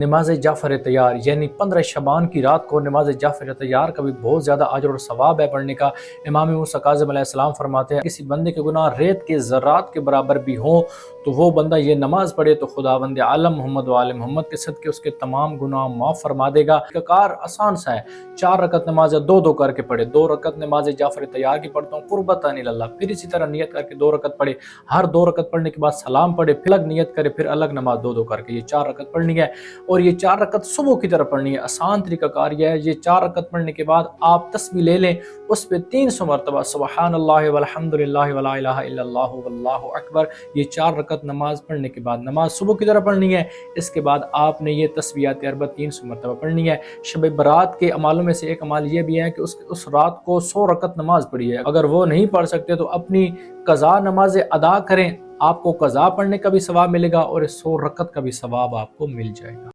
नमाज जाफ़र तैयार यानी 15 शबान की रात को नमाज जाफ़र तैयार का भी बहुत ज़्यादा अजर और सवाब है पढ़ने का। इमाम मूसा काज़िम अलैहिस्सलाम फरमाते हैं, किसी बंदे के गुनाह रेत के ज़र्रात के बराबर भी हों तो वो बंदा ये नमाज पढ़े तो खुदावंद आलम मोहम्मद व आले मोहम्मद के सदके उसके तमाम गुनाह माफ़ फरमा देगा। कार आसान सा है, 4 रकत नमाज 2-2 करके पढ़े। 2 रकत नमाज जाफ़र तैयार की पढ़ता हूँ कुर्बतन इल्लल्लाह, फिर इसी तरह नियत करके 2 रकत पढ़े। हर 2 रकत पढ़ने के बाद सलाम पढ़े, फिर अलग नियत करे, फिर अलग नमाज 2-2 करके ये 4 रकत पढ़नी है। और ये 4 रकत सुबह की तरफ पढ़नी है। आसान तरीका कार्य है। ये 4 रकत पढ़ने के बाद आप तस्बीह ले लें, उस पर 300 मरतबा सुबहानल्लाह वल्हम्दुलिल्लाह वला इलाहा इल्लल्लाह वल्लाहु अकबर, ये 4 रकत नमाज पढ़ने के बाद नमाज सुबह की तरफ पढ़नी है। इसके बाद आपने ये तस्बीहात अरबा 300 मरतबा पढ़नी है। शब बरात के अमालों में से एक अमाल ये भी है कि उस रात को 100 रकत नमाज पढ़ी है। अगर वो नहीं पढ़ सकते तो अपनी कज़ा नमाज़ें अदा करें, आपको कज़ा पढ़ने का भी सवाब मिलेगा और 100 रकत का भी सवाब आपको मिल जाएगा।